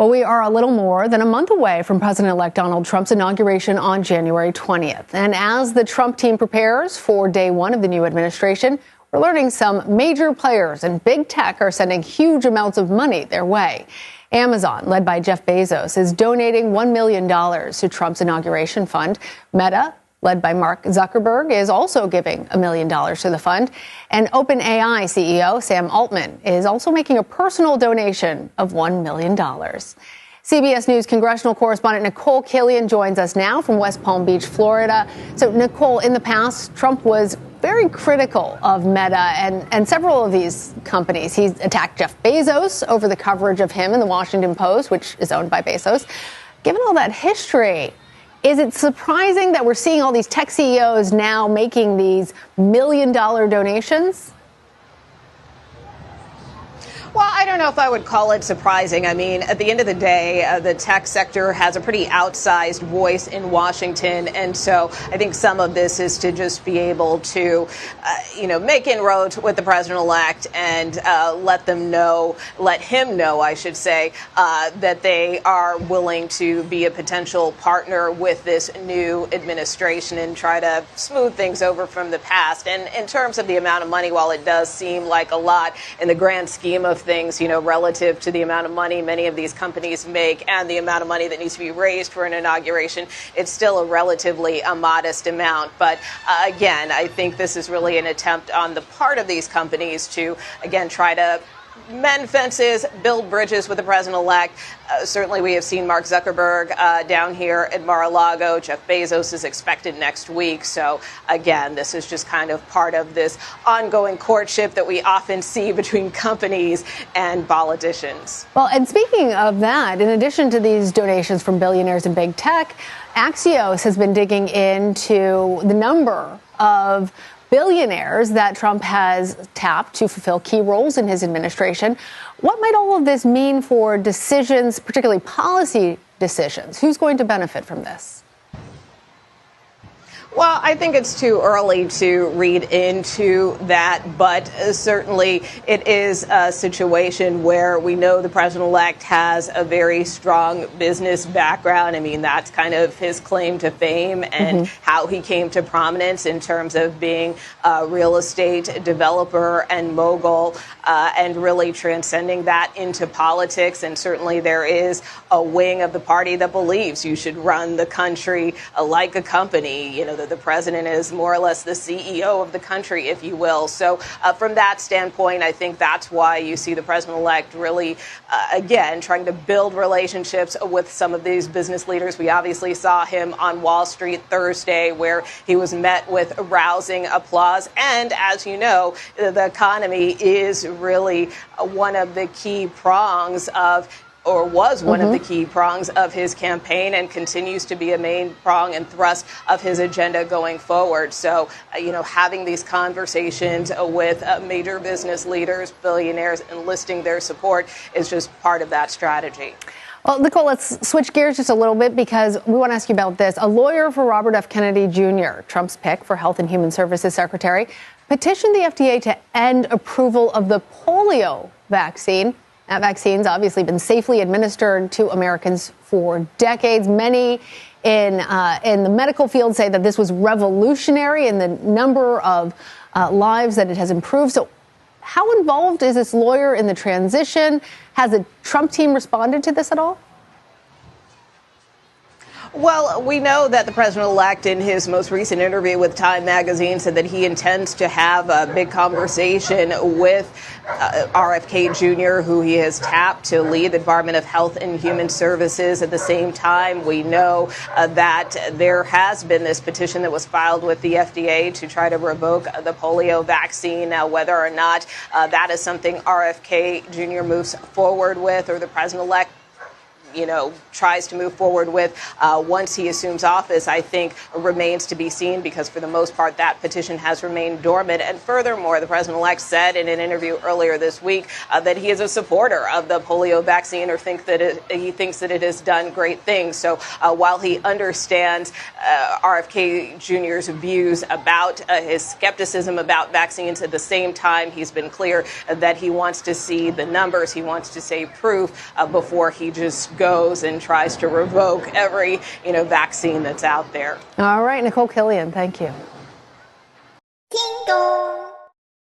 Well, we are a little more than a month away from President-elect Donald Trump's inauguration on January 20th. And as the Trump team prepares for day one of the new administration, we're learning some major players and big tech are sending huge amounts of money their way. Amazon, led by Jeff Bezos, is donating $1 million to Trump's inauguration fund. Meta, led by Mark Zuckerberg, is also giving $1 million to the fund. And OpenAI CEO Sam Altman is also making a personal donation of $1 million. CBS News congressional correspondent Nikole Killion joins us now from West Palm Beach, Florida. So, Nikole, in the past, Trump was very critical of Meta and several of these companies. He's attacked Jeff Bezos over the coverage of him in the Washington Post, which is owned by Bezos. Given all that history, is it surprising that we're seeing all these tech CEOs now making these $1 million donations? Well, I don't know if I would call it surprising. I mean, at the end of the day, the tech sector has a pretty outsized voice in Washington. And so I think some of this is to just be able to, make inroads with the president-elect and let him know, I should say, that they are willing to be a potential partner with this new administration and try to smooth things over from the past. And in terms of the amount of money, while it does seem like a lot in the grand scheme of things, relative to the amount of money many of these companies make and the amount of money that needs to be raised for an inauguration, it's still a relatively modest amount. But again, I think this is really an attempt on the part of these companies to, again, try to mend fences, build bridges with the president-elect. Certainly, we have seen Mark Zuckerberg down here at Mar-a-Lago. Jeff Bezos is expected next week. So, again, this is just kind of part of this ongoing courtship that we often see between companies and politicians. Well, and speaking of that, in addition to these donations from billionaires and big tech, Axios has been digging into the number of billionaires that Trump has tapped to fulfill key roles in his administration. What might all of this mean for decisions, particularly policy decisions? Who's going to benefit from this? Well, I think it's too early to read into that, but certainly it is a situation where we know the president-elect has a very strong business background. I mean, that's kind of his claim to fame and how he came to prominence in terms of being a real estate developer and mogul and really transcending that into politics. And certainly there is a wing of the party that believes you should run the country like a company, the president is more or less the CEO of the country, if you will. So from that standpoint, I think that's why you see the president-elect really, again, trying to build relationships with some of these business leaders. We obviously saw him on Wall Street Thursday, where he was met with rousing applause. And as you know, the economy is really one of the key prongs of or was one of the key prongs of his campaign and continues to be a main prong and thrust of his agenda going forward. So, having these conversations with major business leaders, billionaires, enlisting their support is just part of that strategy. Well, Nikole, let's switch gears just a little bit because we want to ask you about this. A lawyer for Robert F. Kennedy Jr., Trump's pick for Health and Human Services Secretary, petitioned the FDA to end approval of the polio vaccine. That vaccine's obviously been safely administered to Americans for decades. Many in the medical field say that this was revolutionary in the number of lives that it has improved. So how involved is this lawyer in the transition? Has the Trump team responded to this at all? Well, we know that the president-elect in his most recent interview with Time magazine said that he intends to have a big conversation with RFK Jr., who he has tapped to lead the Department of Health and Human Services. At the same time, we know that there has been this petition that was filed with the FDA to try to revoke the polio vaccine. Now, whether or not that is something RFK Jr. moves forward with or the president-elect tries to move forward with once he assumes office, I think remains to be seen, because for the most part that petition has remained dormant. And furthermore, the president-elect said in an interview earlier this week that he is a supporter of the polio vaccine, or he thinks that it has done great things. So while he understands RFK Jr.'s views about his skepticism about vaccines, at the same time he's been clear that he wants to see the numbers, he wants to see proof before he just goes and tries to revoke every vaccine that's out there. All right, Nikole Killion, thank you.